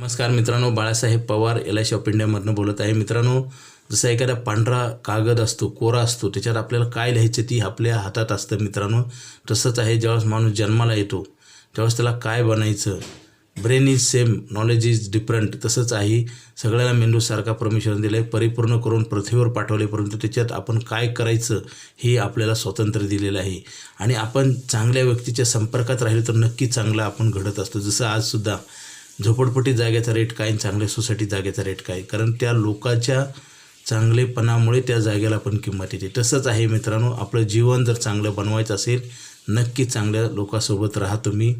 नमस्कार मित्रांनो, Balasaheb Pawar LIC of इंडियामधून बोलत आहे. मित्रांनो, जसा एखादा पांढरा कागद असतो, कोरा असतो, त्याच्यात आपल्याला काय लिहायचं ती आपल्या हातात असतं मित्रांनो. तसंच आहे, ज्यावेळेस माणूस जन्माला येतो त्यावेळेस त्याला काय बनायचं, brain is same, knowledge is different. तसंच आहे, सगळ्याला मेंदूसारखा परमेश्वराने दिलं आहे, परिपूर्ण करून पृथ्वीवर पाठवले, परंतु त्याच्यात आपण काय करायचं हे आपल्याला स्वातंत्र्य दिलेलं आहे. आणि आपण चांगल्या व्यक्तीच्या संपर्कात राहिलो तर नक्की चांगलं आपण घडत असतो. जसं आजसुद्धा झोपडपट्टी जागेचा रेट काय आणि चांगल्या सोसायटी जागेचा रेट काय, कारण त्या लोकांच्या चांगलेपणामुळे त्या जागेला पण किंमत येते. तसंच आहे मित्रांनो, आपलं जीवन जर चांगलं बनवायचं असेल, नक्की चांगल्या लोकांसोबत राहा तुम्ही,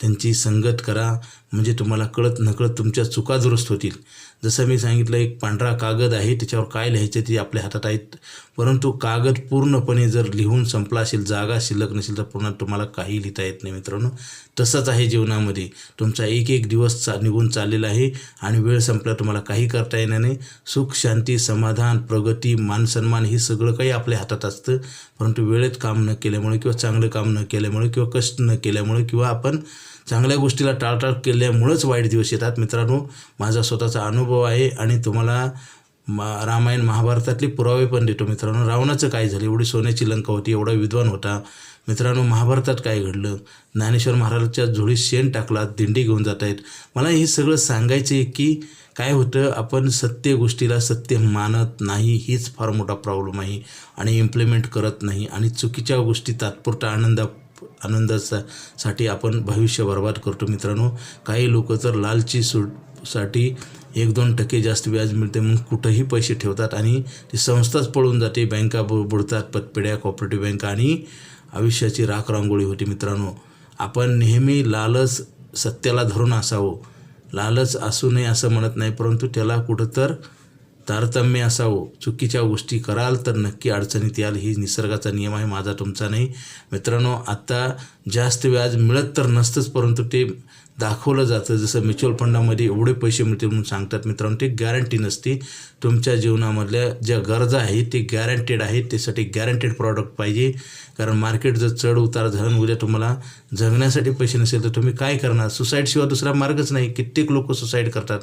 त्यांची संगत करा, म्हणजे तुम्हाला कळत नकळत तुमच्या चुका दुरुस्त होतील. जसं मी सांगितलं, एक पांढरा कागद आहे, त्याच्यावर काय लिहायचं ते आपल्या हातात आहेत, परंतु कागद पूर्णपणे जर लिहून संपला असेल, जागा शिल्लक नसेल तर पुन्हा तुम्हाला काही लिहिता येत नाही मित्रांनो. तसंच आहे जीवनामध्ये, तुमचा एक दिवस निघून चाललेला आहे आणि वेळ संपला, तुम्हाला काही करता येणार नाही. सुख, शांती, समाधान, प्रगती, मानसन्मान हे सगळं काही आपल्या हातात असतं, परंतु वेळेत काम न केल्यामुळे किंवा चांगलं काम न केल्यामुळे किंवा कष्ट न केल्यामुळे किंवा आपण चांगल्या गोष्टीला टाळटाळ केल्यामुळेच वाईट दिवस येतात. मित्रांनो, माझा स्वतःचा अनुभव आहे आणि तुम्हाला रामायण महाभारतातले पुरावे पण देतो. मित्रांनो, रावणाचं काय झालं, एवढी सोन्याची लंका होती, एवढा विद्वान होता. मित्रांनो, महाभारतात काय घडलं, ज्ञानेश्वर महाराजांच्या झोळीत शेण टाकला, दिंडी घेऊन जात आहेत. मला हे सगळं सांगायचं आहे की काय होतं, आपण सत्य गोष्टीला सत्य मानत नाही, हीच फार मोठा प्रॉब्लेम आहे आणि इम्प्लिमेंट करत नाही, आणि चुकीच्या गोष्टी तात्पुरता आनंदासाठी आपण भविष्य बर्बाद करतो. मित्रांनो, काही लोक तर लालची साठी 1-2% जास्त व्याज मिळते म्हणून कुठंही पैसे ठेवतात आणि ती संस्थाच पळून जाते, बँका बुडतात, पतपेढ्या, कॉपरेटिव्ह बँका, आणि आयुष्याची राखरांगोळी होती. मित्रांनो, आपण नेहमी लालच सत्याला धरून असावं, लालच असू नये असं म्हणत नाही, परंतु त्याला कुठं तर तारतम्य असावं. चुकीच्या गोष्टी कराल तर नक्की अडचणीत याल, ही निसर्गाचा नियम आहे, माझा तुमचा नाही. मित्रांनो, आता जास्त व्याज मिळत तर नसतंच, परंतु ते दाखवलं जातं, जसं म्युच्युअल फंडामध्ये एवढे पैसे मिळतील म्हणून सांगतात. मित्रांनो, ते गॅरंटी नसते. तुमच्या जीवनामधल्या ज्या गरजा आहेत ते गॅरंटेड आहेत, त्यासाठी गॅरंटेड प्रॉडक्ट पाहिजे, कारण मार्केट जर चढ उतार झालं, उद्या तुम्हाला जगण्यासाठी पैसे नसेल तर तुम्ही काय करणार. सुसाईडशिवाय दुसरा मार्गच नाही. कित्येक लोक सुसाईड करतात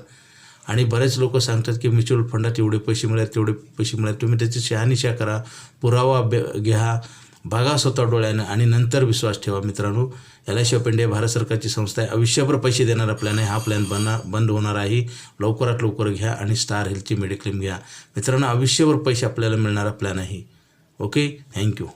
आणि बरेच लोक सांगतात की म्युच्युअल फंडात एवढे पैसे मिळाले, तेवढे पैसे मिळाले. तुम्ही त्याची शहानिशा करा, पुरावा घ्या, बघा स्वतः डोळ्यानं आणि नंतर विश्वास ठेवा. मित्रांनो, LIC ऑफ इंडिया भारत सरकारची संस्था आहे, आयुष्यभर पैसे देणारा प्लॅन आहे. हा प्लॅन बंद होणार आहे, लवकरात लवकर घ्या आणि स्टार हेल्थची मेडिक्लेम घ्या. मित्रांनो, आयुष्यभर पैसे आपल्याला मिळणारा प्लॅन आहे. Okay, thank you.